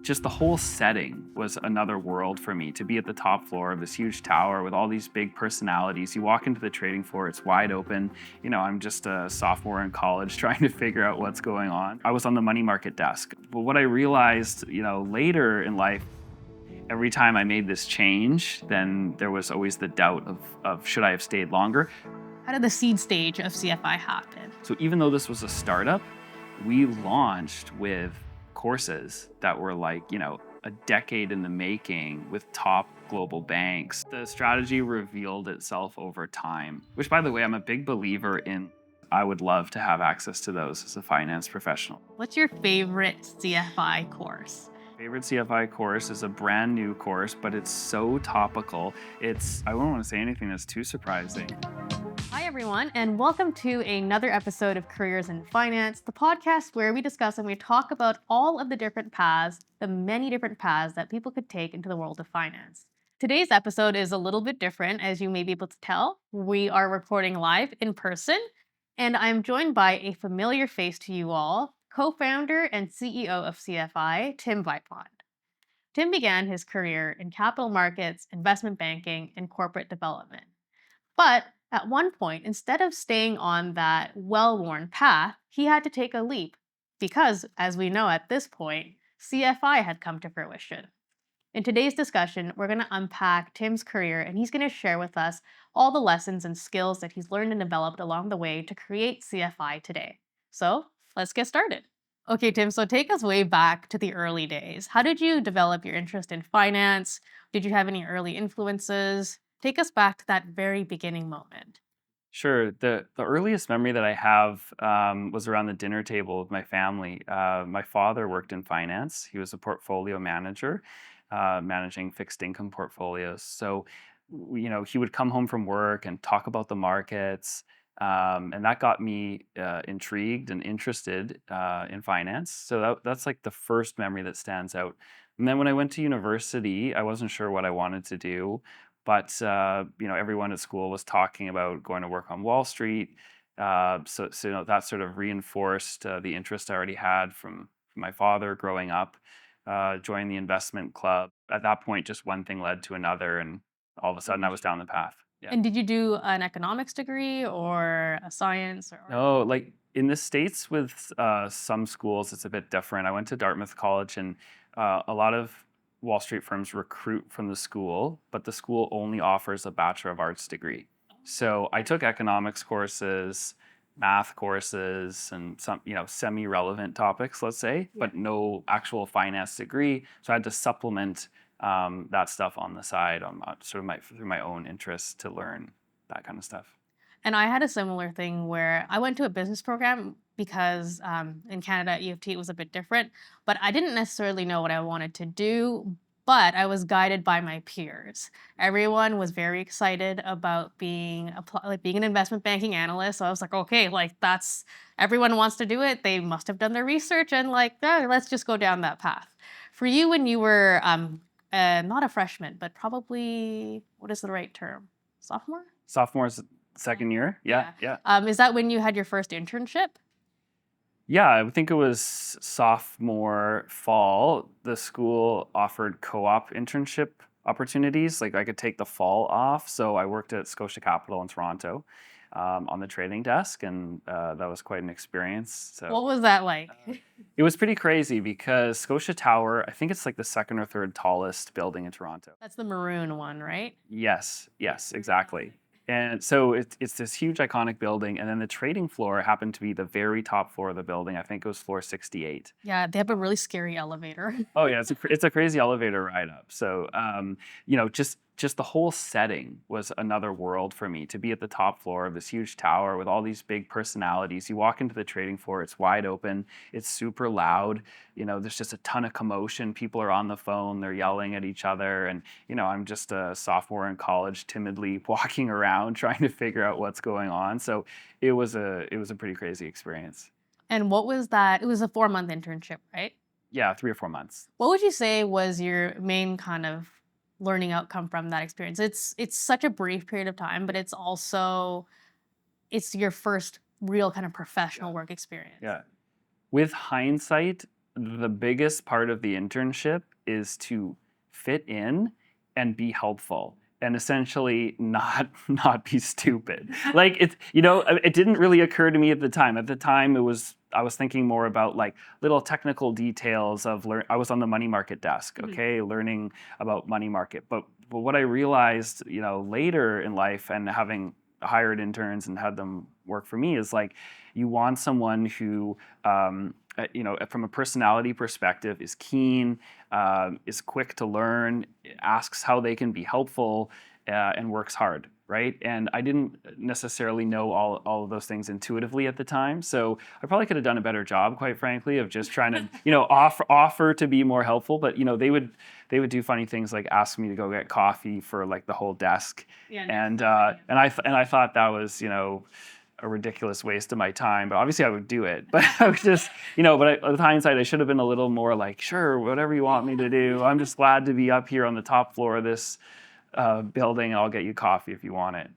Just the whole setting was another world for me. To be at the top floor of this huge tower with all these big personalities. You walk into the trading floor, it's wide open. I'm just a sophomore in college trying to figure out what's going on. I was on the money market desk. But what I realized, later in life, every time I made this change, then there was always the doubt of should I have stayed longer? How did the seed stage of CFI happen? So even though this was a startup, we launched with courses that were a decade in the making with top global banks. The strategy revealed itself over time, which, by the way, I'm a big believer in. I would love to have access to those as a finance professional. What's your favorite CFI course? Favorite CFI course is a brand new course, but it's so topical. I won't want to say anything that's too surprising. Hi, everyone, and welcome to another episode of Careers in Finance, the podcast where we discuss and we talk about all of the different paths, the many different paths that people could take into the world of finance. Today's episode is a little bit different, as you may be able to tell. We are recording live in person, and I'm joined by a familiar face to you all, co-founder and CEO of CFI, Tim Vipond. Tim began his career in capital markets, investment banking, and corporate development. But at one point, instead of staying on that well-worn path, he had to take a leap because, as we know at this point, CFI had come to fruition. In today's discussion, we're going to unpack Tim's career, and he's going to share with us all the lessons and skills that he's learned and developed along the way to create CFI today. So let's get started. Okay, Tim, so take us way back to the early days. How did you develop your interest in finance? Did you have any early influences? Take us back to that very beginning moment. Sure. The earliest memory that I have was around the dinner table with my family. My father worked in finance. He was a portfolio manager, managing fixed income portfolios. So, he would come home from work and talk about the markets. And that got me intrigued and interested in finance. So that's like the first memory that stands out. And then when I went to university, I wasn't sure what I wanted to do. But everyone at school was talking about going to work on Wall Street. So that sort of reinforced the interest I already had from my father growing up. Joined the investment club. At that point, just one thing led to another, and all of a sudden, I was down the path. Yeah. And did you do an economics degree or a science? No, like in the States with some schools, it's a bit different. I went to Dartmouth College, and a lot of Wall Street firms recruit from the school, but the school only offers a Bachelor of Arts degree. So I took economics courses, math courses, and some, semi-relevant topics, let's say, but no actual finance degree. So I had to supplement that stuff on the side, through my own interest to learn that kind of stuff. And I had a similar thing where I went to a business program because in Canada at U of T it was a bit different, but I didn't necessarily know what I wanted to do, but I was guided by my peers. Everyone was very excited about being an investment banking analyst. So I was like, okay, everyone wants to do it. They must have done their research and let's just go down that path. For you, when you were not a freshman, but probably, what is the right term? Sophomore? Sophomore's second year. Yeah. Is that when you had your first internship? Yeah, I think it was sophomore fall. The school offered co-op internship opportunities. Like I could take the fall off. So I worked at Scotia Capital in Toronto on the trading desk, and that was quite an experience. So, what was that like? It was pretty crazy because Scotia Tower, I think it's like the second or third tallest building in Toronto. That's the maroon one, right? Yes, exactly. And so it's this huge iconic building, and then the trading floor happened to be the very top floor of the building. I think it was floor 68. Yeah, they have a really scary elevator. Oh yeah, it's a crazy elevator ride up. So just the whole setting was another world for me. To be at the top floor of this huge tower with all these big personalities. You walk into the trading floor, it's wide open, it's super loud. There's just a ton of commotion. People are on the phone, they're yelling at each other, and I'm just a sophomore in college, timidly walking around trying to figure out what's going on. So it was a pretty crazy experience. And what was that? It was a 4-month internship, right? Yeah, 3 or 4 months. What would you say was your main kind of learning outcome from that experience? It's such a brief period of time, but it's your first real kind of professional work experience. Yeah. With hindsight, the biggest part of the internship is to fit in and be helpful and essentially not be stupid. Like it didn't really occur to me at the time. At the time I was thinking more about like little technical details of I was on the money market desk, okay, learning about money market. But what I realized, later in life and having hired interns and had them work for me is like you want someone who from a personality perspective is keen, is quick to learn, asks how they can be helpful, and works hard, right? And I didn't necessarily know all of those things intuitively at the time, so I probably could have done a better job, quite frankly, of just trying to offer to be more helpful. But they would do funny things like ask me to go get coffee for like the whole desk, and I thought that was a ridiculous waste of my time, but obviously I would do it. But I was just, but with hindsight, I should have been a little more like, sure, whatever you want me to do. I'm just glad to be up here on the top floor of this building. I'll get you coffee if you want it.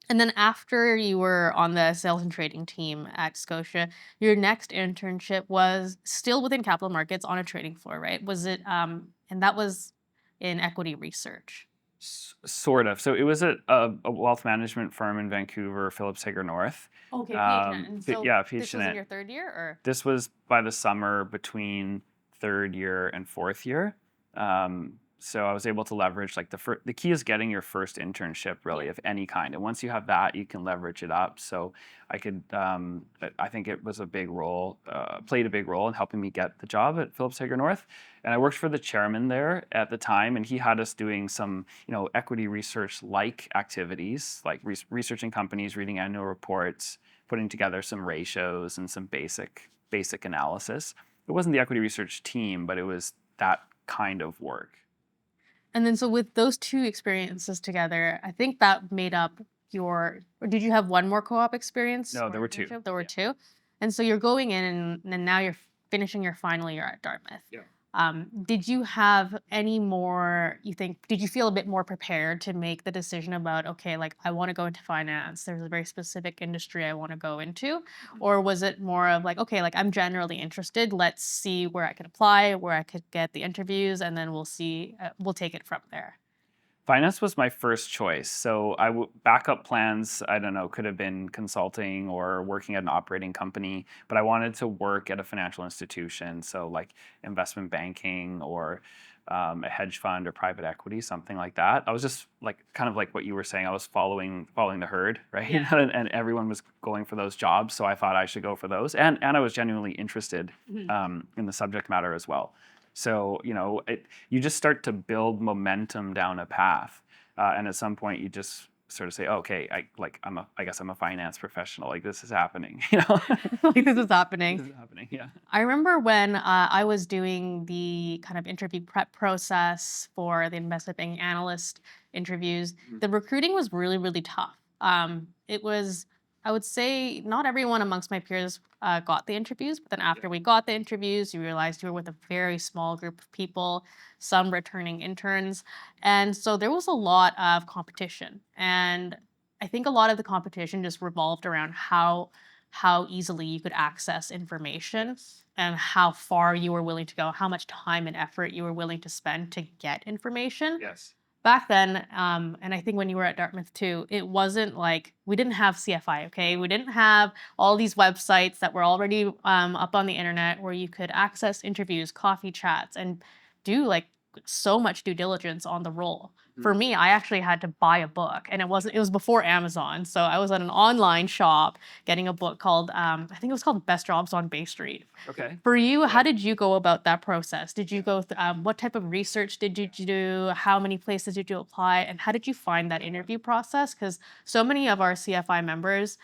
And then after you were on the sales and trading team at Scotia, your next internship was still within capital markets on a trading floor, right? Was it, and that was in equity research? Sort of. So it was at a wealth management firm in Vancouver, Phillips Hager North. Okay, PhD. And so yeah, this was in your third year, or? This was by the summer between third year and fourth year. So I was able to leverage like the key is getting your first internship really of any kind, and once you have that, you can leverage it up. So I could, I think it was a big role, played a big role in helping me get the job at Phillips Hager North, and I worked for the chairman there at the time, and he had us doing some equity research like activities, like researching companies, reading annual reports, putting together some ratios and some basic analysis. It wasn't the equity research team, but it was that kind of work. And then so with those two experiences together, I think that made up or did you have one more co-op experience? No, there were two. There were two. And so you're going in and now you're finishing your final year at Dartmouth. Yeah. Did you have any more, did you feel a bit more prepared to make the decision about, okay, like I want to go into finance, there's a very specific industry I want to go into? Or was it more of like, okay, like I'm generally interested, let's see where I could apply, where I could get the interviews, and then we'll see, we'll take it from there? Finance was my first choice. So backup plans, I don't know, could have been consulting or working at an operating company, but I wanted to work at a financial institution. So like investment banking or a hedge fund or private equity, something like that. I was just like, kind of like what you were saying, I was following the herd, right? Yeah. And everyone was going for those jobs. So I thought I should go for those. And I was genuinely interested in the subject matter as well. So, you just start to build momentum down a path. And at some point you just sort of say, oh, okay, I guess I'm a finance professional. Like this is happening, Like this is happening. This is happening, yeah. I remember when I was doing the kind of interview prep process for the investment banking analyst interviews, the recruiting was really, really tough. It was, I would say, not everyone amongst my peers got the interviews, but then after we got the interviews, you realized you were with a very small group of people, some returning interns. And so there was a lot of competition. And I think a lot of the competition just revolved around how easily you could access information and how far you were willing to go, how much time and effort you were willing to spend to get information. Yes. Back then, and I think when you were at Dartmouth too, it wasn't like, we didn't have CFI, okay? We didn't have all these websites that were already up on the internet where you could access interviews, coffee chats, and do like so much due diligence on the role. For me, I actually had to buy a book, and it was before Amazon. So I was at an online shop getting a book called, I think it was called Best Jobs on Bay Street. Okay. For you, how did you go about that process? Did you go, what type of research did you do? How many places did you apply? And how did you find that interview process? Because so many of our CFI members,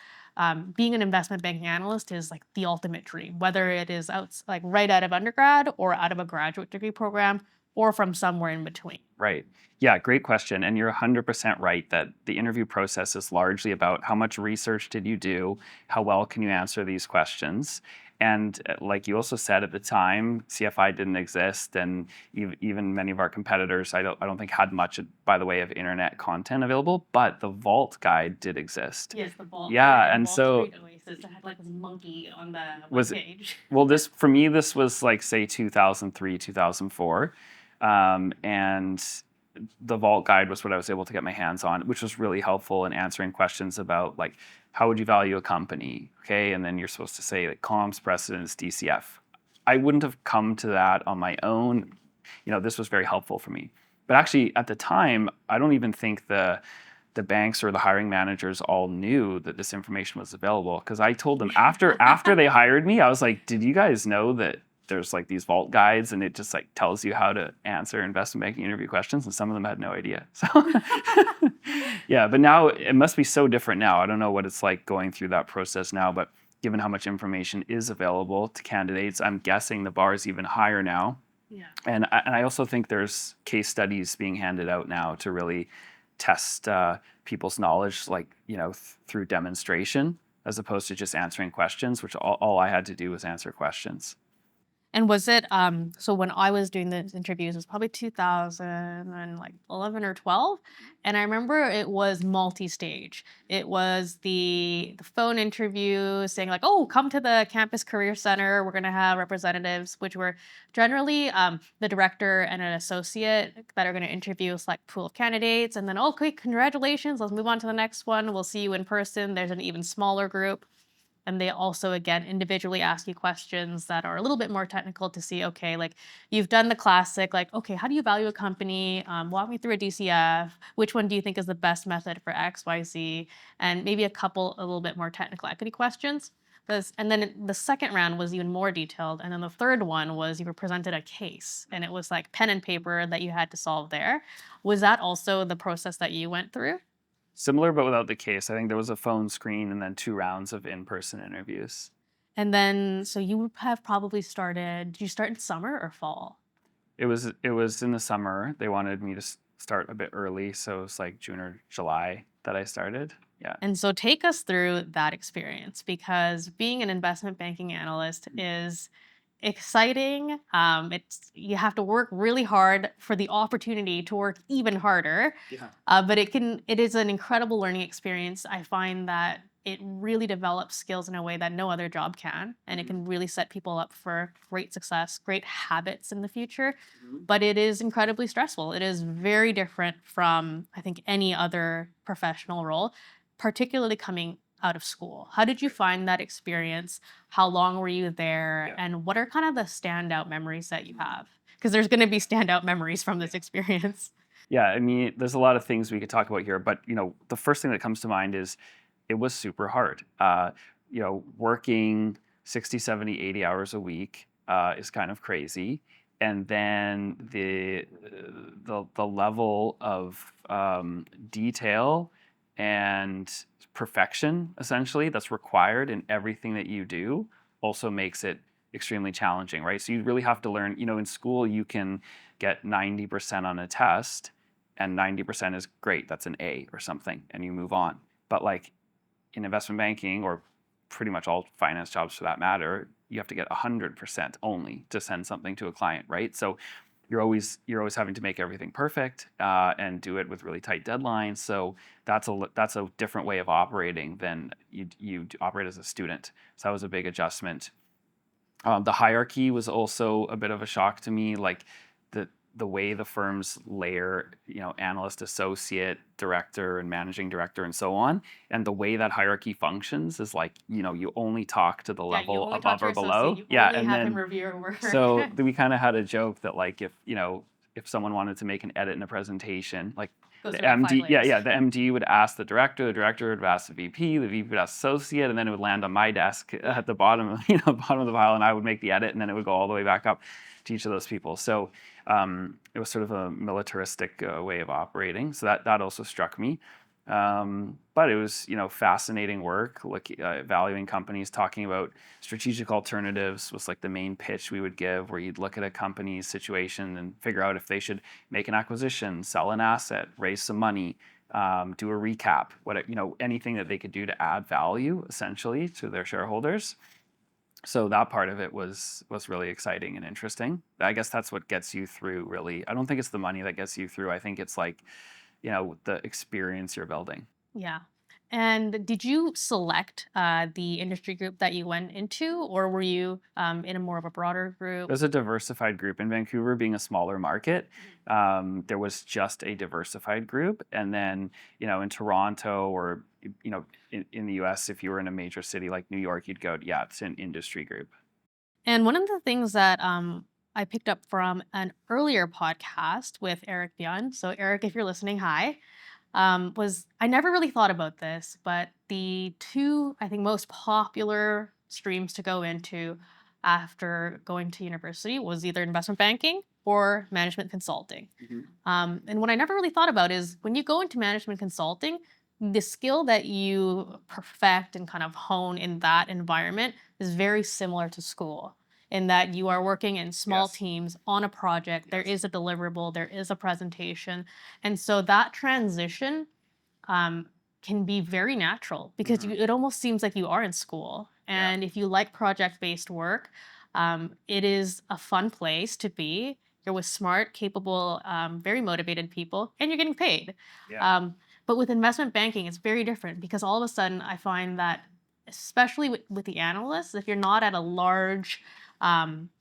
being an investment banking analyst is like the ultimate dream, whether it is like right out of undergrad or out of a graduate degree program, or from somewhere in between? Right. Yeah, great question. And you're 100% right that the interview process is largely about how much research did you do, how well can you answer these questions, And like you also said, at the time, CFI didn't exist, and even many of our competitors, I don't think had much by the way of internet content available. But the Vault Guide did exist. Yes, the Vault Guide Yeah, and and Wall so Street Oasis that had like this monkey on the was webpage. well, this for me, this was like say 2003, 2004, and the Vault Guide was what I was able to get my hands on, which was really helpful in answering questions about like how would you value a company, okay? And then you're supposed to say like comps, precedents, DCF. I wouldn't have come to that on my own. This was very helpful for me. But actually, at the time, I don't even think the banks or the hiring managers all knew that this information was available, because I told them after they hired me, I was like, did you guys know that there's like these vault guides and it just like tells you how to answer investment banking interview questions? And some of them had no idea. So yeah, but now it must be so different now. I don't know what it's like going through that process now, but given how much information is available to candidates, I'm guessing the bar is even higher now. Yeah. And I also think there's case studies being handed out now to really test people's knowledge, like, through demonstration, as opposed to just answering questions, which all I had to do was answer questions. And was it so when I was doing the interviews, it was probably 2011 or 12, and I remember it was multi-stage. It was the phone interview saying like, "Oh, come to the campus career center. We're going to have representatives," which were generally the director and an associate that are going to interview a select pool of candidates, and then, "Okay, congratulations. Let's move on to the next one. We'll see you in person." There's an even smaller group. And they also, again, individually ask you questions that are a little bit more technical to see, okay, like you've done the classic, like, okay, how do you value a company? Walk me through a DCF. Which one do you think is the best method for X, Y, Z? And maybe a couple a little bit more technical equity questions. And then the second round was even more detailed. And then the third one was you were presented a case, and it was like pen and paper that you had to solve there. Was that also the process that you went through? Similar, but without the case. I think there was a phone screen and then 2 rounds of in-person interviews. And then, so you have probably started, did you start in summer or fall? It was in the summer. They wanted me to start a bit early, so it was like June or July that I started. Yeah. And so take us through that experience, because being an investment banking analyst is exciting. You have to work really hard for the opportunity to work even harder. Yeah. But it is an incredible learning experience. I find that it really develops skills in a way that no other job can, and it can really set people up for great success, great habits in the future. But it is incredibly stressful. It is very different from, I think, any other professional role, particularly coming out of school. How did you find that experience? How long were you there? Yeah. And what are kind of the standout memories that you have? Because there's going to be standout memories from this experience. Yeah, I mean, there's a lot of things we could talk about here, but the first thing that comes to mind is it was super hard. Working 60, 70, 80 hours a week is kind of crazy. And then the level of detail and perfection, essentially, that's required in everything that you do also makes it extremely challenging, right? So you really have to learn, in school you can get 90% on a test, and 90% is great, that's an A or something, and you move on. But like in investment banking, or pretty much all finance jobs for that matter, you have to get 100% only to send something to a client, right? So you're always having to make everything perfect and do it with really tight deadlines. So that's a different way of operating than you operate as a student. So that was a big adjustment. The hierarchy was also a bit of a shock to me, like the way the firms layer, analyst, associate, director, and managing director, and so on, and the way that hierarchy functions is like, you only talk to the level above or below. And then review your work. So we kind of had a joke that like if someone wanted to make an edit in a presentation, like Goes the through like 5 MD, layers. the MD would ask the director would ask the VP would ask associate, and then it would land on my desk at the bottom, bottom of the pile, and I would make the edit, and then it would go all the way back up to each of those people. So it was sort of a militaristic way of operating. So that also struck me. But it was, fascinating work, valuing companies, talking about strategic alternatives was like the main pitch we would give, where you'd look at a company's situation and figure out if they should make an acquisition, sell an asset, raise some money, do a recap, anything that they could do to add value essentially to their shareholders. So that part of it was really exciting and interesting. I guess that's what gets you through, really. I don't think it's the money that gets you through. I think it's like, the experience you're building. Yeah. And did you select the industry group that you went into, or were you in a more of a broader group? There's a diversified group in Vancouver, being a smaller market. There was just a diversified group, and then in Toronto or in the U.S., if you were in a major city like New York, you'd go, yeah, it's an industry group. And one of the things that I picked up from an earlier podcast with Eric Beyond, so Eric, if you're listening, hi, was I never really thought about this, but the two, I think, most popular streams to go into after going to university was either investment banking or management consulting. Mhm. And what I never really thought about is when you go into management consulting, the skill that you perfect and kind of hone in that environment is very similar to school in that you are working in small Yes. teams on a project. There Yes. is a deliverable, there is a presentation. And so that transition um, can be very natural because Mhm. it almost seems like you are in school. Yeah. And if you like project based work, it is a fun place to be. You're with smart, capable, very motivated people, and you're getting paid. Yeah. But with investment banking, it's very different because all of a sudden I find that, especially with the analysts, if you're not at a large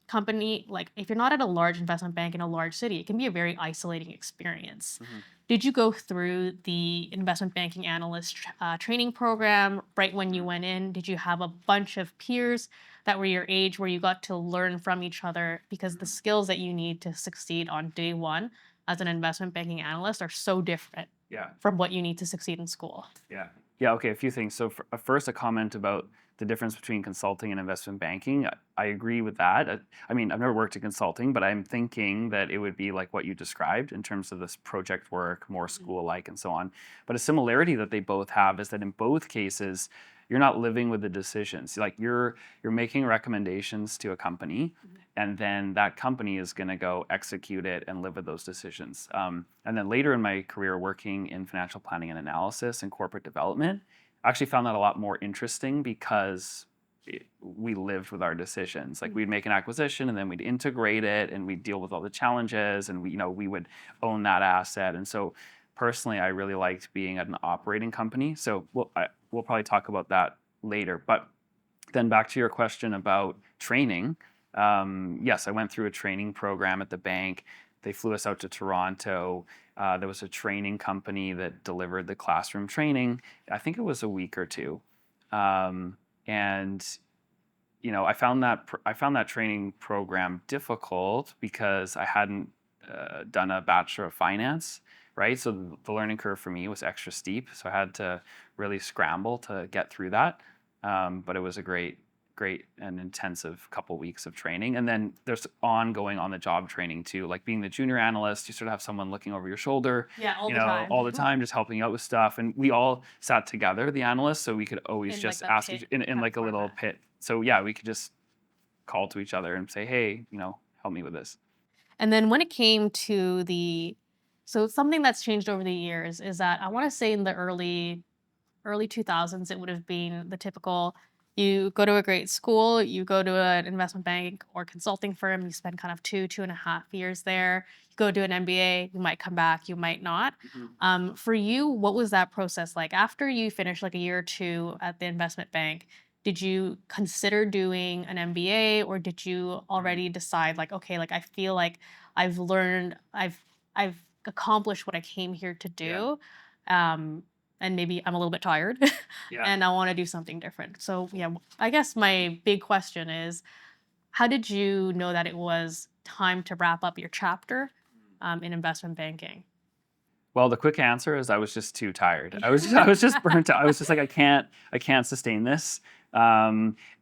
company, like if you're not at a large investment bank in a large city, it can be a very isolating experience. Mhm. Did you go through the investment banking analyst training program right when you Mhm. went in? Did you have a bunch of peers that were your age where you got to learn from each other? Because the Mhm. skills that you need to succeed on day one as an investment banking analyst are so different Yeah. from what you need to succeed in school. Yeah. Yeah. Okay. A few things. So, first, a comment about the difference between consulting and investment banking. I agree with that. I mean, I've never worked in consulting, but I'm thinking that it would be like what you described in terms of this project work, more school like, and so on. But a similarity that they both have is that in both cases, you're not living with the decisions. Like you're making recommendations to a company, and then that company is going to go execute it and live with those decisions. And then later in my career, working in financial planning and analysis and corporate development, I actually found that a lot more interesting because we lived with our decisions. Like we'd make an acquisition and then we'd integrate it and we'd deal with all the challenges and we would own that asset. And so personally, I really liked being at an operating company. So we'll probably talk about that later. But then back to your question about training. Yes, I went through a training program at the bank. They flew us out to Toronto. There was a training company that delivered the classroom training. I think it was a week or two, and I found that training program difficult because I hadn't done a Bachelor of Finance, right? So the learning curve for me was extra steep. So I had to really scramble to get through that. But it was a great and intensive couple weeks of training. And then there's ongoing on the job training too. Like being the junior analyst, you sort of have someone looking over your shoulder, Yeah, all the time. all the time, just helping out with stuff. And we all sat together, the analysts, so we could always In like just that ask pit in kind of like a little format. pit. So yeah, we could just call to each other and say, hey, help me with this. And then when it came to so something that's changed over the years is that I want to say in the early 2000s, it would have been the typical you go to a great school, you go to an investment bank or consulting firm, you spend kind of 2.5 years there. You go do an MBA, you might come back, you might not. Mhm. For you, what was that process like? After you finished like a year or two at the investment bank, did you consider doing an MBA or did you already decide like, okay, like I feel like I've learned, I've accomplished what I came here to Yeah. do. Um, and maybe I'm a little bit tired Yeah. and I want to do something different. So, yeah, I guess my big question is how did you know that it was time to wrap up your chapter in investment banking? Well, the quick answer is I was just too tired. I was just burnt out. I was just like, I can't sustain this.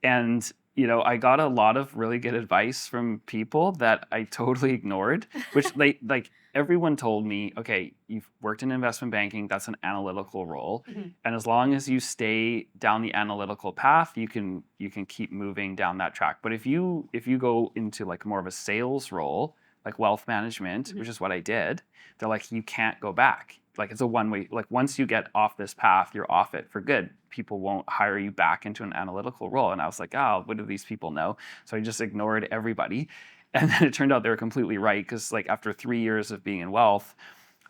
And I got a lot of really good advice from people that I totally ignored, which like everyone told me, okay, you've worked in investment banking, that's an analytical role. Mhm. And as long as you stay down the analytical path, you can keep moving down that track. But if you go into like more of a sales role, like wealth management, Mhm. which is what I did, they're like, you can't go back. like it's a one-way, like once you get off this path, you're off it for good. People won't hire you back into an analytical role. And I was like, oh, what do these people know? So I just ignored everybody. And then it turned out they were completely right, because like after 3 years of being in wealth,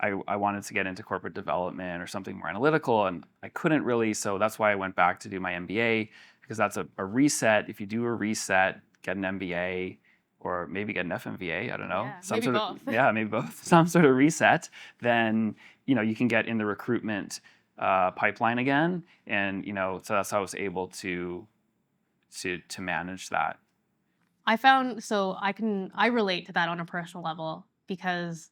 I wanted to get into corporate development or something more analytical, and I couldn't really. So that's why I went back to do my MBA, because that's a reset. If you do a reset, get an MBA, or maybe get an FMVA, I don't know, Yeah, some maybe sort of, both. yeah, maybe both, some sort of reset, then, you can get in the recruitment pipeline again. And, so that's how I was able to manage that. I relate to that on a personal level, because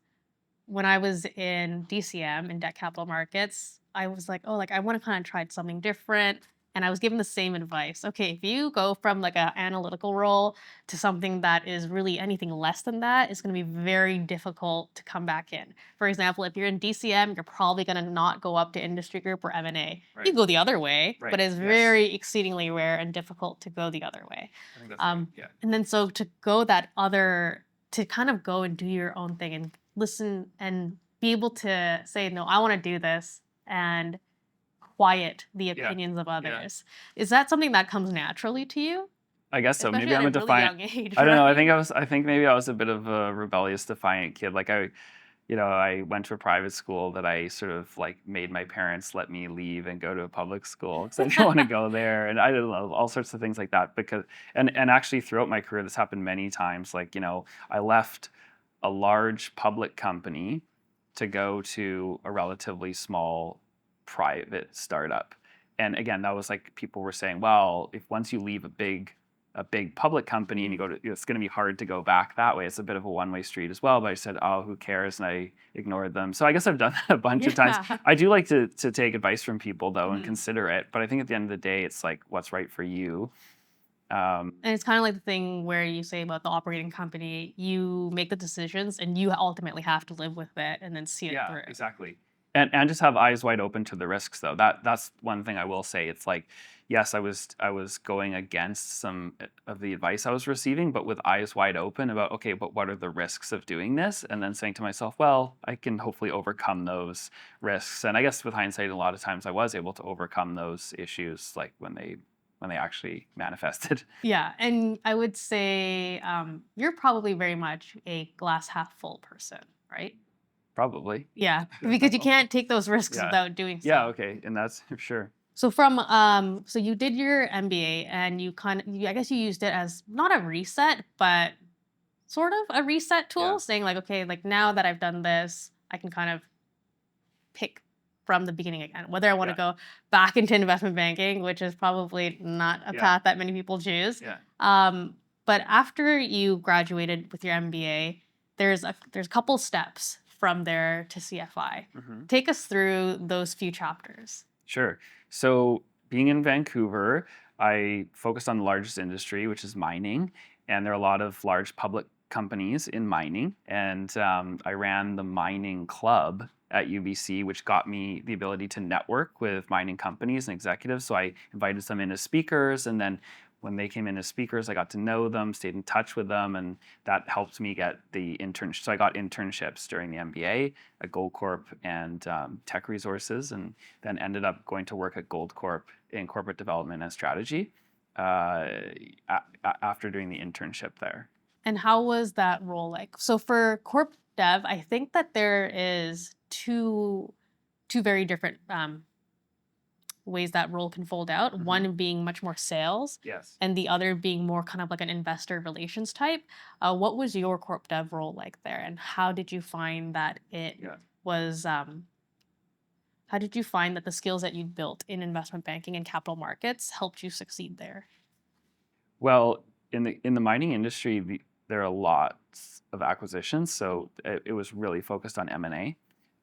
when I was in DCM, in debt capital markets, I was like, oh, like I want to kind of try something different. And I was given the same advice. Okay, if you go from like an analytical role to something that is really anything less than that, it's going to be very difficult to come back in. For example, if you're in DCM, you're probably going to not go up to industry group or M&A. Right. You go the other way, Right. but it's Yes. very exceedingly rare and difficult to go the other way. I think that's right. Yeah. And then so to kind of go and do your own thing and listen and be able to say, no, I want to do this, and quiet the opinions of others. Is that something that comes naturally to you? I guess so. Especially Maybe at I'm a a really defiant. young age, I don't know. right? I think maybe I was a bit of a rebellious, defiant kid. Like I went to a private school that I sort of like made my parents let me leave and go to a public school because I didn't want to go there, and I don't know, all sorts of things like that. Because and actually throughout my career, this happened many times. Like I left a large public company to go to a relatively small private startup. And again, that was like people were saying, well, if once you leave a big public company and you go to, it's going to be hard to go back that way. It's a bit of a one-way street as well. But I said, oh, who cares? And I ignored them. So I guess I've done that a bunch of times. I do like to take advice from people though and consider it. But I think at the end of the day, it's like what's right for you. And it's kind of like the thing where you say about the operating company, you make the decisions and you ultimately have to live with it and then see it through. Yeah, exactly. And just have eyes wide open to the risks though. That's one thing I will say. It's like, yes, I was going against some of the advice I was receiving, but with eyes wide open about, okay, but what are the risks of doing this? And then saying to myself, well, I can hopefully overcome those risks. And I guess with hindsight, a lot of times I was able to overcome those issues, like when they actually manifested. Yeah, and I would say you're probably very much a glass half full person, right? Probably. Yeah, because you can't take those risks without doing so. Yeah, okay, and that's for sure. So so you did your MBA and I guess you used it as not a reset, but sort of a reset tool, saying like, okay, like now that I've done this, I can kind of pick from the beginning again, whether I want to go back into investment banking, which is probably not a path that many people choose. But after you graduated with your MBA, there's a couple steps from there to CFI. Take us through those few chapters. Sure. So being in Vancouver, I focused on the largest industry, which is mining. And there are a lot of large public companies in mining. And I ran the mining club at UBC, which got me the ability to network with mining companies and executives. So I invited some in as speakers, and then when they came in as speakers, I got to know them, stayed in touch with them, and that helped me get the internship. So I got internships during the MBA at Goldcorp and Tech Resources, and then ended up going to work at Goldcorp in corporate development and strategy after doing the internship there. And how was that role like? So for corp dev, I think that there is two very different ways that role can fold out. One being much more sales, and the other being more kind of like an investor relations type. What was your corp dev role like there, and how did you find that it was? How did you find that the skills that you built in investment banking and capital markets helped you succeed there? Well, in the mining industry, there are lots of acquisitions, so it was really focused on M&A.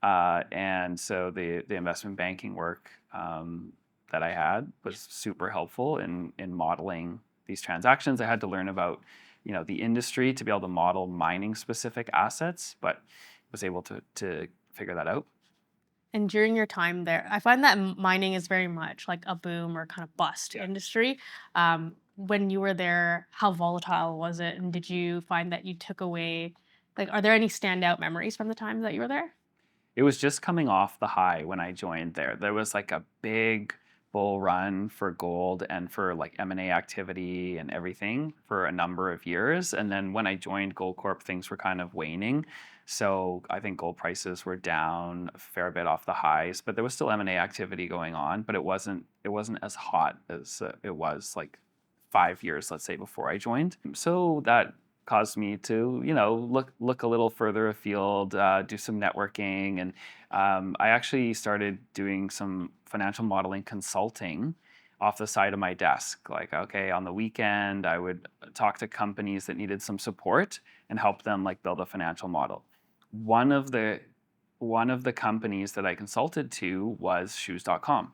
And so the investment banking work that I had was super helpful in modeling these transactions. I had to learn about the industry to be able to model mining specific assets, but was able to figure that out. And during your time there, I find that mining is very much like a boom or kind of bust industry. When you were there, how volatile was it? And did you find that you took away, like, are there any standout memories from the time that you were there? it was just coming off the high when I joined there. There was like a big bull run for gold and for like M&A activity and everything for a number of years. And then when I joined Goldcorp, things were kind of waning. So I think gold prices were down a fair bit off the highs, but there was still M&A activity going on, but it wasn't as hot as it was like 5 years, let's say, before I joined. So that caused me to, look a little further afield, do some networking, and I actually started doing some financial modeling consulting off the side of my desk. Like, okay, on the weekend, I would talk to companies that needed some support and help them like build a financial model. One of the companies that I consulted to was shoes.com.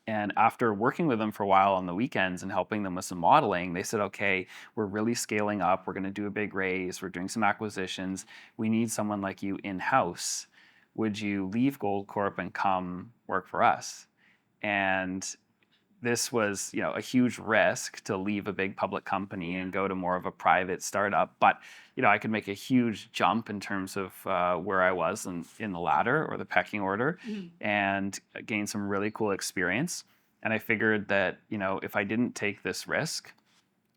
And after working with them for a while on the weekends and helping them with some modeling, they said, okay, we're really scaling up. We're going to do a big raise. We're doing some acquisitions. We need someone like you in-house. Would you leave Goldcorp and come work for us? And this was, a huge risk to leave a big public company and go to more of a private startup. But, I could make a huge jump in terms of where I was in the ladder or the pecking order and gain some really cool experience. And I figured that, if I didn't take this risk,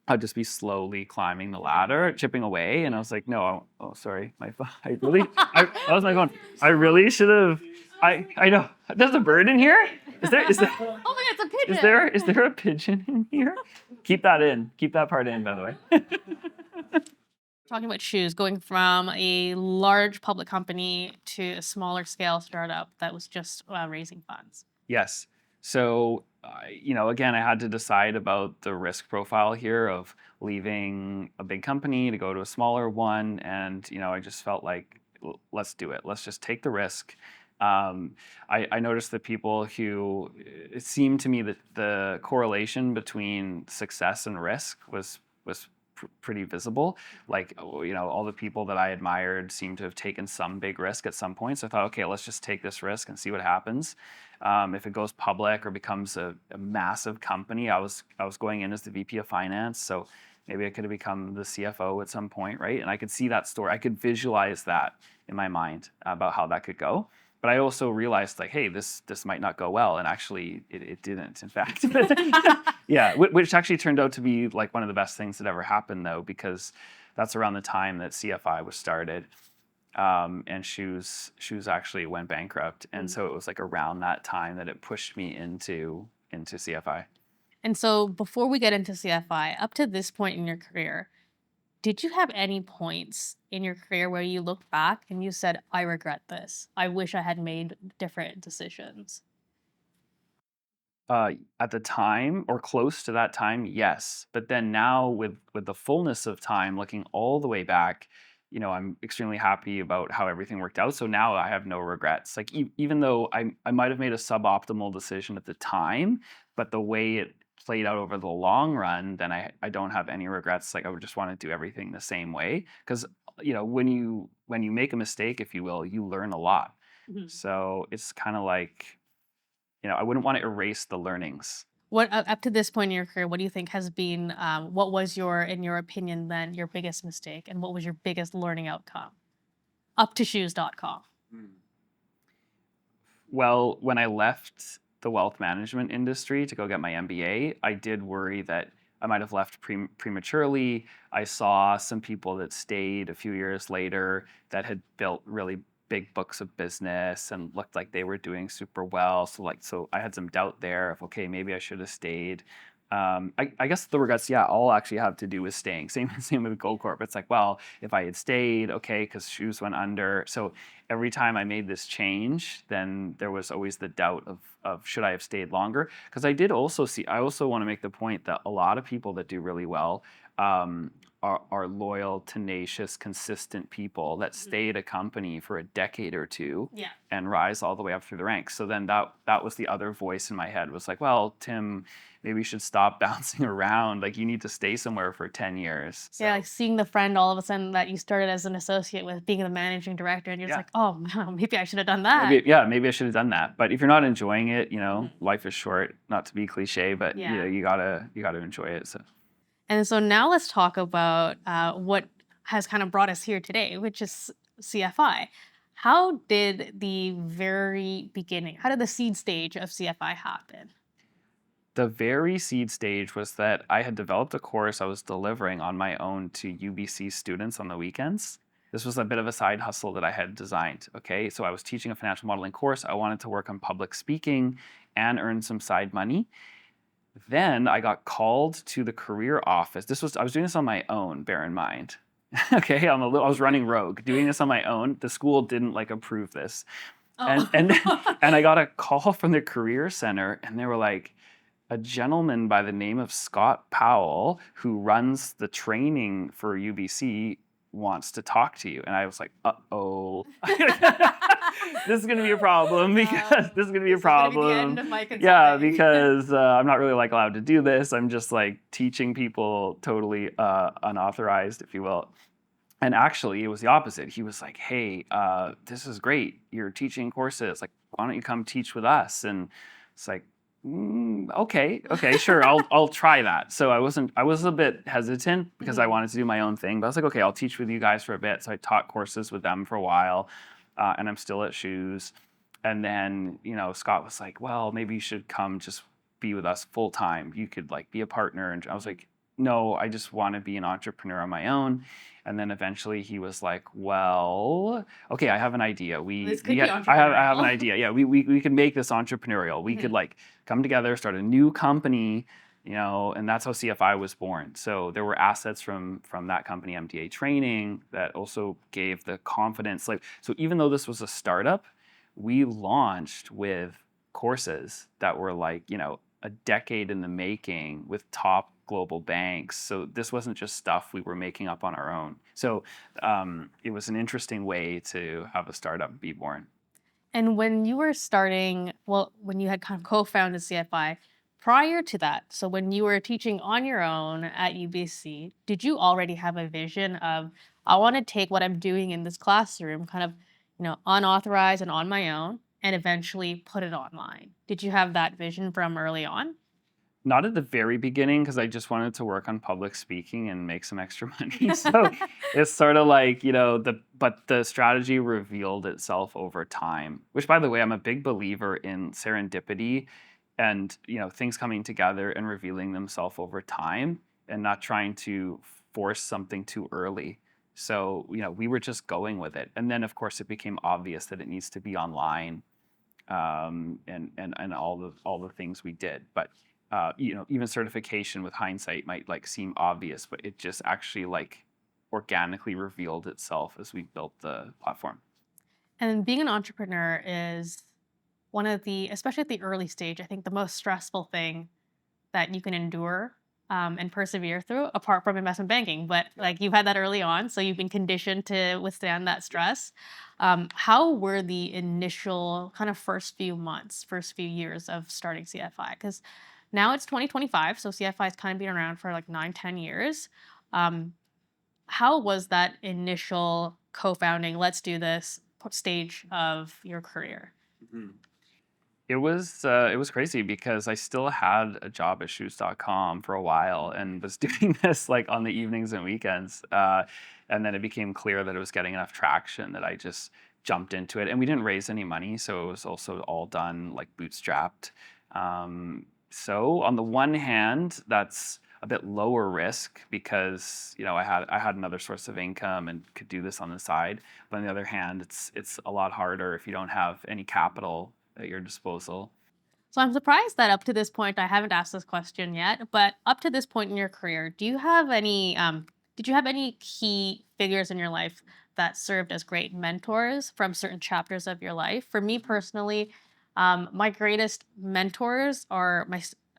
I'd just be slowly climbing the ladder, chipping away. And I was like, no, oh, sorry. That was my phone. I really should have, I know. There's a bird in here? Is there, Oh my God, it's a pigeon. is there a pigeon in here? Keep that in. Keep that part in, by the way. Talking about shoes, going from a large public company to a smaller scale startup that was just raising funds. Yes. So, again, I had to decide about the risk profile here of leaving a big company to go to a smaller one. And, I just felt like, let's do it. Let's just take the risk. I noticed that people who, it seemed to me that the correlation between success and risk was pretty visible. Like, all the people that I admired seemed to have taken some big risk at some point. So I thought, okay, let's just take this risk and see what happens. If it goes public or becomes a massive company, I was going in as the VP of finance. So maybe I could have become the CFO at some point, right? And I could see that story. I could visualize that in my mind about how that could go. But I also realized, like, hey, this might not go well, and actually, it didn't. In fact, yeah, which actually turned out to be like one of the best things that ever happened, though, because that's around the time that CFI was started, and shoes actually went bankrupt, and so it was like around that time that it pushed me into CFI. And so, before we get into CFI, up to this point in your career, did you have any points in your career where you looked back and you said, I regret this. I wish I had made different decisions? At the time or close to that time, yes. But then now with the fullness of time, looking all the way back, I'm extremely happy about how everything worked out. So now I have no regrets. Like even though I might have made a suboptimal decision at the time, but the way it played out over the long run, then I don't have any regrets. Like I would just want to do everything the same way. Because when you make a mistake, if you will, you learn a lot. So it's kind of like, I wouldn't want to erase the learnings. What up to this point in your career, what do you think has been, what was in your opinion, then your biggest mistake, and what was your biggest learning outcome? Up to shoes.com. Well, when I left the wealth management industry to go get my MBA, I did worry that I might have left prematurely. I saw some people that stayed a few years later that had built really big books of business and looked like they were doing super well. So I had some doubt there of, okay, maybe I should have stayed. I guess the regrets, all actually have to do with staying. Same with Goldcorp. It's like, well, if I had stayed, okay, because shoes went under. So every time I made this change, then there was always the doubt of should I have stayed longer? Because I also want to make the point that a lot of people that do really well are loyal, tenacious, consistent people that stay at a company for a decade or two and rise all the way up through the ranks. So then that was the other voice in my head was like, well, Tim, maybe you should stop bouncing around. Like you need to stay somewhere for 10 years. So. Yeah, like seeing the friend all of a sudden that you started as an associate with being the managing director and you're just like, oh, maybe I should have done that. Maybe I should have done that. But if you're not enjoying it, life is short, not to be cliche, but you gotta enjoy it. So. And so now let's talk about what has kind of brought us here today, which is CFI. How did the very beginning, how did the seed stage of CFI happen? The very seed stage was that I had developed a course I was delivering on my own to UBC students on the weekends. This was a bit of a side hustle that I had designed. Okay, so I was teaching a financial modeling course. I wanted to work on public speaking and earn some side money. Then I got called to the career office. I was doing this on my own, bear in mind. Okay, I was running rogue, doing this on my own. The school didn't like approve this. And Oh. and I got a call from the career center and they were like, a gentleman by the name of Scott Powell, who runs the training for UBC, wants to talk to you. And I was like, uh-oh. This is going to be a problem because this is going to be a This is gonna be the end problem. of my Yeah, consulting. because I'm not really like allowed to do this. I'm just like teaching people totally unauthorized, if you will. And actually, it was the opposite. He was like, "Hey, this is great. You're teaching courses. Like, why don't you come teach with us?" And it's like, okay, sure. I'll try that. So I was a bit hesitant because I Mhm. wanted to do my own thing. But I was like, okay, I'll teach with you guys for a bit. So I taught courses with them for a while, and I'm still at Shoes. And then Scott was like, "Well, maybe you should come just be with us full time. You could like be a partner." And I was like, "No, I just want to be an entrepreneur on my own." And then eventually he was like, "Well, okay, I have an idea. This could be I have an entrepreneurial. idea. Yeah, we can make this entrepreneurial. We could Mhm. like come together, start a new company, and that's how CFI was born. So there were assets from that company, MDA Training, that also gave the confidence. Like, so even though this was a startup, we launched with courses that were like, a decade in the making with top global banks. So this wasn't just stuff we were making up on our own. So it was an interesting way to have a startup be born. And when you were starting, well, when you had kind of co-founded CFI, prior to that, so when you were teaching on your own at UBC, did you already have a vision of, I want to take what I'm doing in this classroom, kind of, unauthorized and on my own, and eventually put it online? Did you have that vision from early on? Not at the very beginning because I just wanted to work on public speaking and make some extra money. So it's sort of like, but the strategy revealed itself over time, which by the way, I'm a big believer in serendipity and, things coming together and revealing themselves over time and not trying to force something too early. So, we were just going with it. And then of course it became obvious that it needs to be online, and all the things we did. But even certification with hindsight might like seem obvious, but it just actually like organically revealed itself as we built the platform. And being an entrepreneur is one of the, especially at the early stage, I think the most stressful thing that you can endure and persevere through, apart from investment banking. But like you've had that early on, so you've been conditioned to withstand that stress. How were the initial kind of first few months, first few years of starting CFI? Because now it's 2025, so CFI has kind of been around for like 9, 10 years. Um, how was that initial co-founding, let's do this stage of your career? Mhm. It was crazy because I still had a job at shoes.com for a while and was doing this like on the evenings and weekends. And then it became clear that it was getting enough traction that I just jumped into it. And we didn't raise any money, so it was also all done like bootstrapped. So on the one hand, that's a bit lower risk because I had another source of income and could do this on the side. But on the other hand, it's a lot harder if you don't have any capital at your disposal. So I'm surprised that up to this point, I haven't asked this question yet, but up to this point in your career, do you have any, did you have any key figures in your life that served as great mentors from certain chapters of your life? For me personally, my greatest mentors are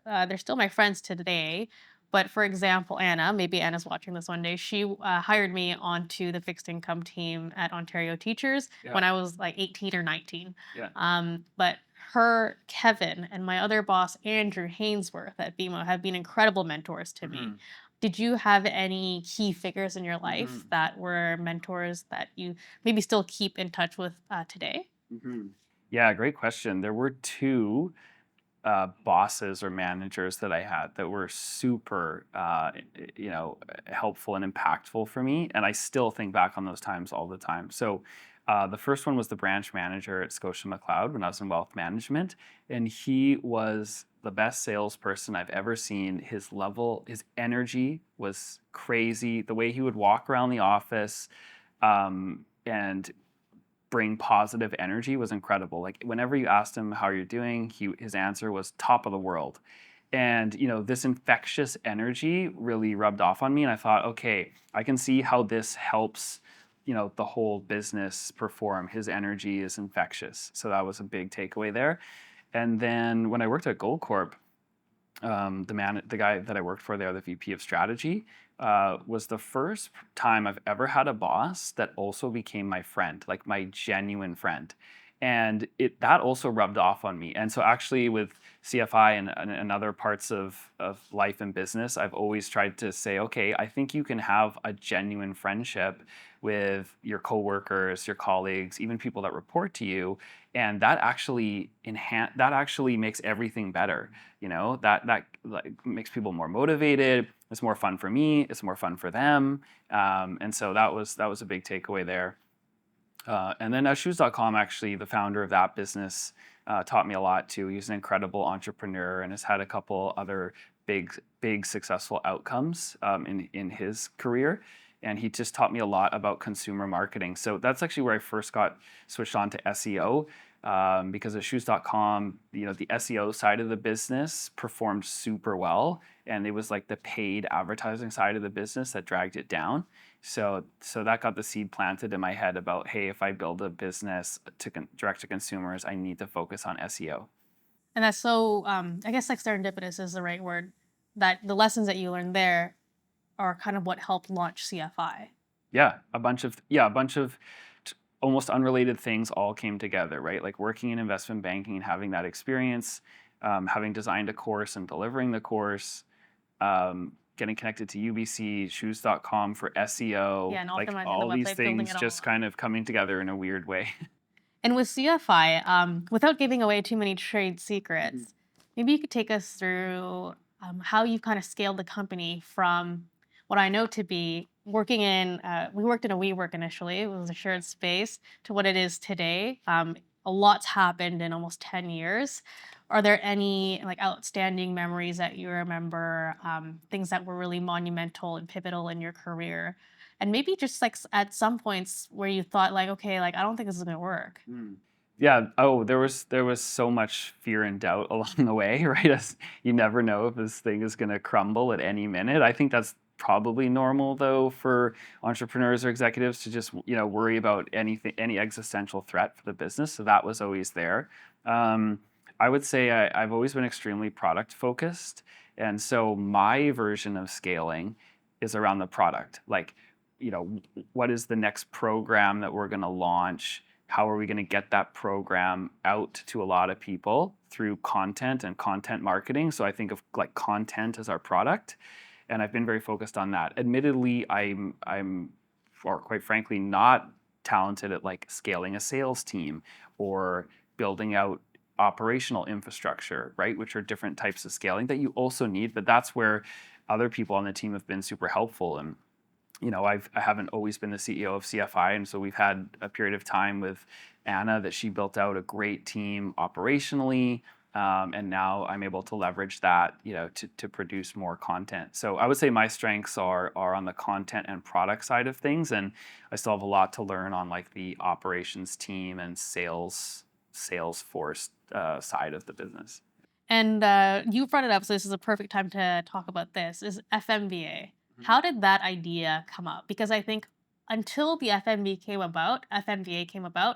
they're still my friends today. But for example, Anna, maybe Anna's watching this one day, she hired me onto the fixed income team at Ontario Teachers Yeah, when I was like 18 or 19. yeah. But her, Kevin, and my other boss, Andrew Hainsworth at BMO, have been incredible mentors to me. Mhm, Did you have any key figures in your life mhm, that were mentors that you maybe still keep in touch with today? mhm. Yeah, great question. There were two bosses or managers that I had that were super, helpful and impactful for me, and I still think back on those times all the time. So, The first one was the branch manager at Scotia McLeod when I was in wealth management, and he was the best salesperson I've ever seen. His energy was crazy. The way he would walk around the office and bring positive energy was incredible. Like whenever you asked him how you're doing, his answer was top of the world. And this infectious energy really rubbed off on me, and I thought, okay, I can see how this helps the whole business perform. His energy is infectious. So that was a big takeaway there. And then when I worked at Goldcorp, the guy that I worked for there, the VP of strategy, was the first time I've ever had a boss that also became my friend, like my genuine friend. And that also rubbed off on me. And so actually with CFI and other parts of life and business, I've always tried to say, okay, I think you can have a genuine friendship with your coworkers, your colleagues, even people that report to you, and that actually makes everything better. That like makes people more motivated. It's more fun for me. It's more fun for them. And so that was a big takeaway there. And then at shoes.com, actually, the founder of that business taught me a lot too. He's an incredible entrepreneur and has had a couple other big successful outcomes in his career. And he just taught me a lot about consumer marketing. So that's actually where I first got switched on to SEO. Because at shoes.com, the SEO side of the business performed super well, and it was like the paid advertising side of the business that dragged it down. So that got the seed planted in my head about, hey, if I build a business direct to consumers, I need to focus on SEO. And that's so, I guess like serendipitous is the right word, that the lessons that you learned there are kind of what helped launch CFI. Yeah, a bunch of almost unrelated things all came together, right? Like working in investment banking and having that experience, having designed a course and delivering the course, getting connected to UBC, shoes.com for SEO, Yeah, and like optimizing all the these website, building things it all just up. kind of coming together in a weird way. And with CFI, without giving away too many trade secrets, maybe you could take us through how you've kind of scaled the company from what I know to be working in, we worked in a WeWork initially, it was a shared space, to what it is today. A lot's happened in almost 10 years. Are there any like outstanding memories that you remember, things that were really monumental and pivotal in your career? And maybe just like at some points where you thought like, okay, like I don't think this is gonna work. Yeah. Oh, there was so much fear and doubt along the way, right? You never know if this thing is going to crumble at any minute. I think that's probably normal though for entrepreneurs or executives to just worry about any existential threat for the business. So that was always there. I would say I've always been extremely product focused, and so my version of scaling is around the product. Like, what is the next program that we're going to launch? How are we going to get that program out to a lot of people through content and content marketing? So I think of like content as our product, and I've been very focused on that. Admittedly, or quite frankly, not talented at like scaling a sales team or building out operational infrastructure, right? Which are different types of scaling that you also need, but that's where other people on the team have been super helpful. And I haven't always been the CEO of CFI, and so we've had a period of time with Anna that she built out a great team operationally, and now I'm able to leverage that, to produce more content. So I would say my strengths are on the content and product side of things, and I still have a lot to learn on like the operations team and Salesforce side of the business. And you brought it up, so this is a perfect time to talk about this, is FMVA. How did that idea come up? Because I think until the FMVA came about,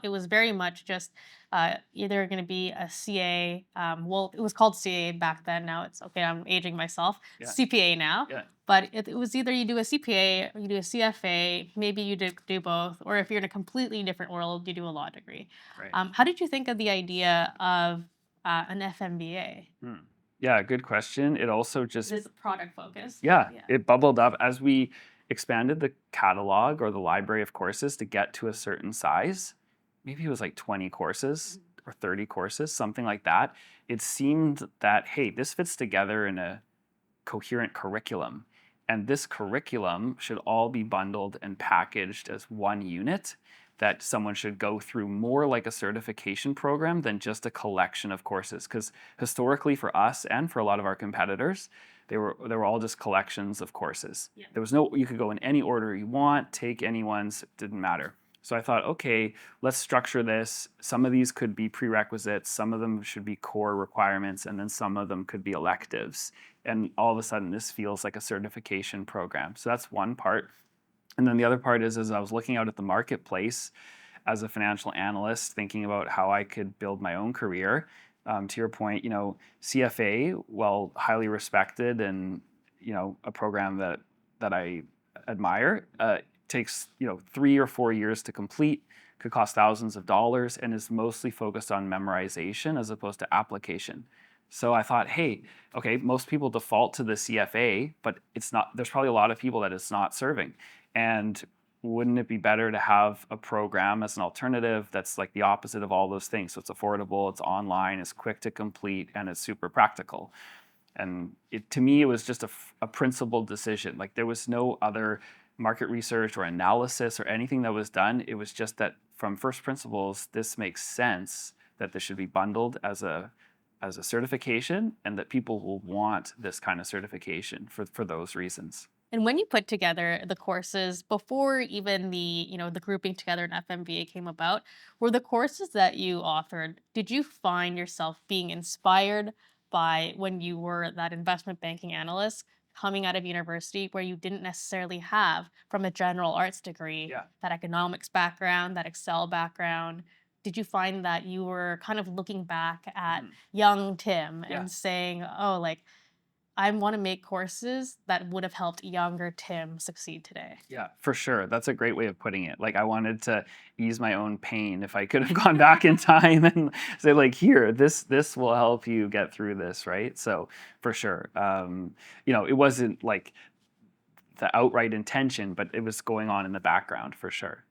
it was very much just either going to be a CA. Well, it was called CA back then. Now it's okay. I'm aging myself. Yeah. CPA now. Yeah. But it was either you do a CPA or you do a CFA. Maybe you do both, or if you're in a completely different world, you do a law degree. Right. How did you think of the idea of an FMVA? Yeah, good question. It also just This product focused. Yeah, it bubbled up as we expanded the catalog or the library of courses to get to a certain size. Maybe it was like 20 courses or 30 courses, something like that. It seemed that, hey, this fits together in a coherent curriculum. And this curriculum should all be bundled and packaged as one unit. that someone should go through more like a certification program than just a collection of courses. Because historically for us and for a lot of our competitors, they were all just collections of courses. Yeah. There was no, you could go in any order you want, take any ones, it didn't matter. So I thought, okay, let's structure this. Some of these could be prerequisites, some of them should be core requirements, and then some of them could be electives. And all of a sudden, this feels like a certification program. So that's one part. And then the other part is, as I was looking out at the marketplace as a financial analyst, thinking about how I could build my own career. To your point, CFA, while highly respected and a program that I admire, takes 3 or 4 years to complete, could cost thousands of dollars, and is mostly focused on memorization as opposed to application. So I thought, hey, okay, most people default to the CFA, but it's not. There's probably a lot of people that it's not serving, and wouldn't it be better to have a program as an alternative that's like the opposite of all those things? So it's affordable, it's online, it's quick to complete, and it's super practical. And to me, it was just a principled decision. Like there was no other market research or analysis or anything that was done. It was just that from first principles, this makes sense that this should be bundled as a certification, and that people will want this kind of certification for those reasons. And when you put together the courses before even the grouping together in FMVA came about, were the courses that you authored, did you find yourself being inspired by when you were that investment banking analyst coming out of university where you didn't necessarily have from a general arts degree, Yeah. that economics background, that Excel background? Did you find that you were kind of looking back at young Tim Yeah. and saying, oh, like, I want to make courses that would have helped younger Tim succeed today? Yeah, for sure. That's a great way of putting it. Like I wanted to ease my own pain if I could have gone back in time and say like, here, this will help you get through this, right? So for sure. It wasn't like the outright intention, but it was going on in the background for sure.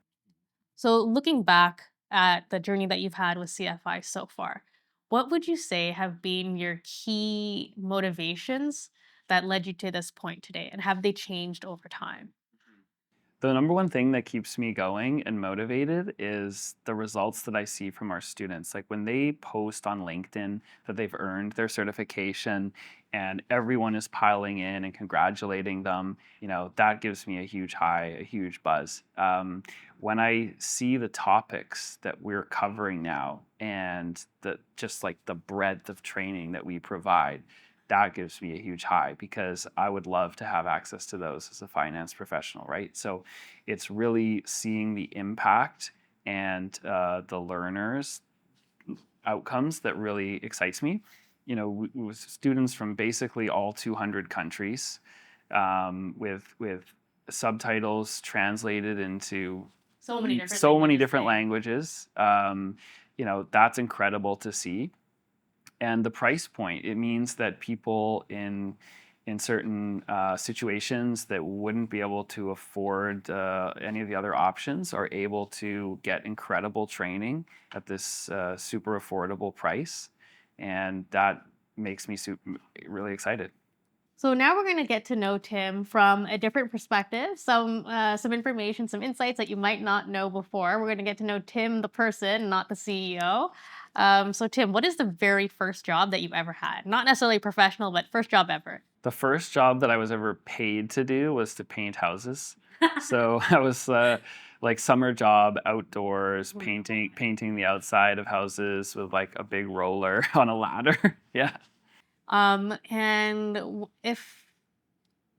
So, looking back at the journey that you've had with CFI so far, what would you say have been your key motivations that led you to this point today? And have they changed over time? The number one thing that keeps me going and motivated is the results that I see from our students. Like when they post on LinkedIn that they've earned their certification and everyone is piling in and congratulating them, that gives me a huge high, a huge buzz. When I see the topics that we're covering now and just like the breadth of training that we provide, that gives me a huge high because I would love to have access to those as a finance professional, right? So it's really seeing the impact and the learners' outcomes that really excites me. With students from basically all 200 countries, with subtitles translated into So many different so many languages, different right? languages. That's incredible to see. And the price point, it means that people in certain situations that wouldn't be able to afford any of the other options are able to get incredible training at this super affordable price. And that makes me really excited. So now we're going to get to know Tim from a different perspective, some information, some insights that you might not know before. We're going to get to know Tim, the person, not the CEO. So Tim, what is the very first job that you've ever had? Not necessarily professional, but first job ever. The first job that I was ever paid to do was to paint houses. So I was like summer job outdoors, painting the outside of houses with like a big roller on a ladder. Yeah. If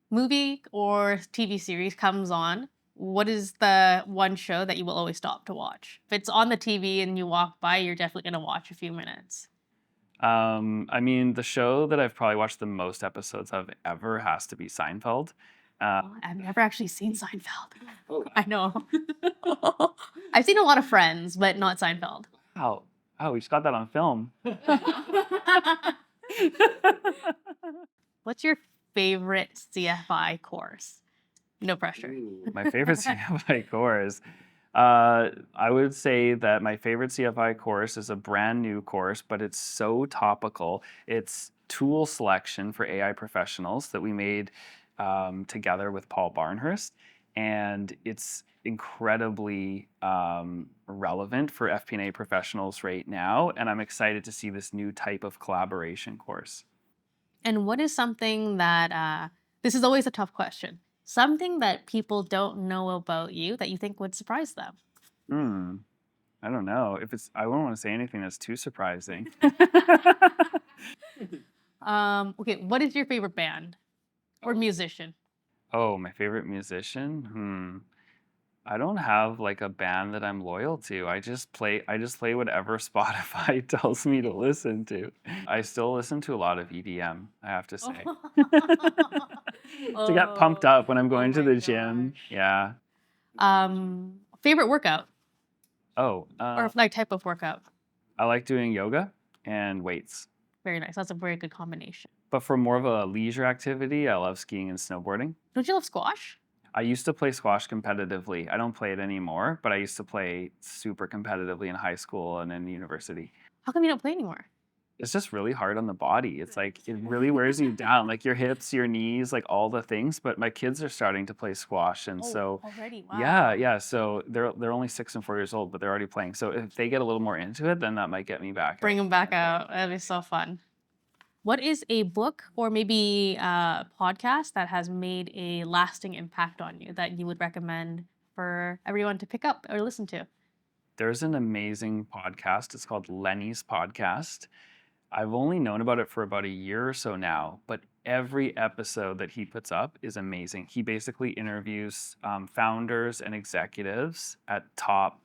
movie or TV series comes on, what is the one show that you will always stop to watch? If it's on the TV and you walk by, you're definitely going to watch a few minutes. The show that I've probably watched the most episodes of ever has to be Seinfeld. Well, I've never actually seen Seinfeld. Oh, I know. I've seen a lot of Friends, but not Seinfeld. wow. Oh, we just got that on film. What's your favorite CFI course? No pressure. Ooh, my favorite CFI course. I would say that my favorite CFI course is a brand new course, but it's so topical. It's tool selection for AI professionals that we made together with Paul Barnhurst. and it's incredibly relevant for FP&A professionals right now. And I'm excited to see this new type of collaboration course. And what is something that, this is always a tough question, something that people don't know about you that you think would surprise them? Hmm. I don't know if I wouldn't want to say anything that's too surprising. Okay, what is your favorite band or musician? Oh, my favorite musician? I don't have like a band that I'm loyal to. I just play whatever Spotify tells me to listen to. I still listen to a lot of EDM, I have to say. To get pumped Oh, up when I'm oh going to my the gym. gosh. Yeah. Favorite workout Oh, or like type of workout? I like doing yoga and weights. Very nice. That's a very good combination. But for more of a leisure activity, I love skiing and snowboarding. Don't you love squash? I used to play squash competitively. I don't play it anymore, but I used to play super competitively in high school and in university. How come you don't play anymore? It's just really hard on the body. It's like it really wears you down, like your hips, your knees, like all the things. But my kids are starting to play squash, and Oh, so already? yeah, Wow. yeah. So they're only 6 and 4 years old, but they're already playing. So if they get a little more into it, then that might get me back. Bring them back out. That'd be so fun. What is a book or maybe a podcast that has made a lasting impact on you that you would recommend for everyone to pick up or listen to? There's an amazing podcast. It's called Lenny's Podcast. I've only known about it for about a year or so now, but every episode that he puts up is amazing. He basically interviews founders and executives at top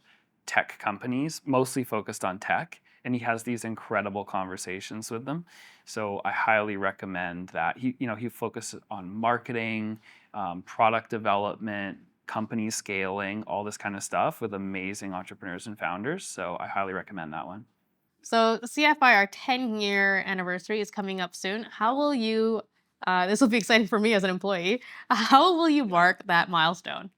tech companies, mostly focused on tech, and he has these incredible conversations with them. So I highly recommend that. He focuses on marketing, product development, company scaling, all this kind of stuff with amazing entrepreneurs and founders. So I highly recommend that one. So CFI, our 10-year anniversary is coming up soon. How will you, this will be exciting for me as an employee, how will you mark that milestone?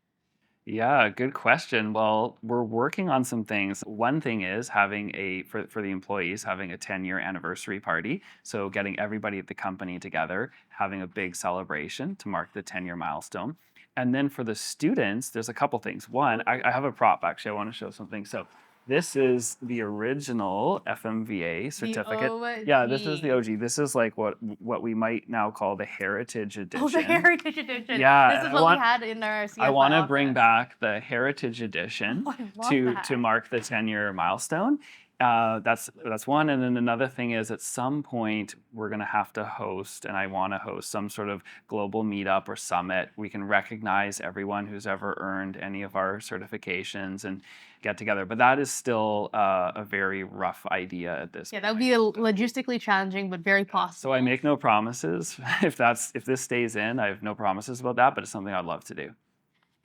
Yeah, good question. Well, we're working on some things. One thing is having for the employees, having a 10-year anniversary party. So getting everybody at the company together, having a big celebration to mark the 10-year milestone. And then for the students, there's a couple things. One, I have a prop actually. I want to show something. So this is the original FMVA certificate. Yeah, this is the OG. OG. This is like what we might now call the Heritage Oh, the Edition. Heritage Edition. Yeah, This and is I what want we had in our CFI I want to office. bring back the Heritage Edition Oh, I love to that. mark the 10-year milestone. That's one, and then another thing is at some point we're going to have to host, and I want to host some sort of global meetup or summit. We can recognize everyone who's ever earned any of our certifications and get together. But that is still a very rough idea at this Yeah, point. that would be logistically challenging, but very possible. So I make no promises. If this stays in, I have no promises about that, but it's something I'd love to do.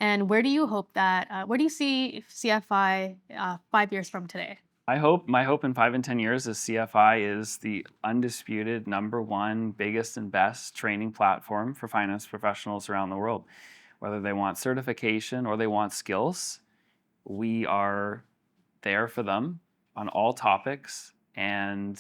And where do you hope that, where do you see CFI 5 years from today? My hope in 5 and 10 years is CFI is the undisputed #1 biggest and best training platform for finance professionals around the world. Whether they want certification or they want skills, we are there for them on all topics, and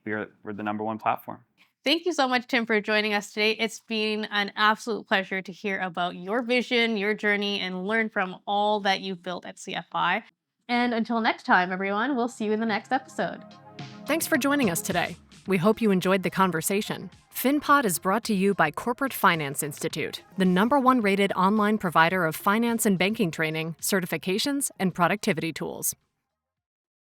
we're the #1 platform. Thank you so much, Tim, for joining us today. It's been an absolute pleasure to hear about your vision, your journey, and learn from all that you've built at CFI. And until next time, everyone, we'll see you in the next episode. Thanks for joining us today. We hope you enjoyed the conversation. FinPod is brought to you by Corporate Finance Institute, the #1 rated online provider of finance and banking training, certifications, and productivity tools.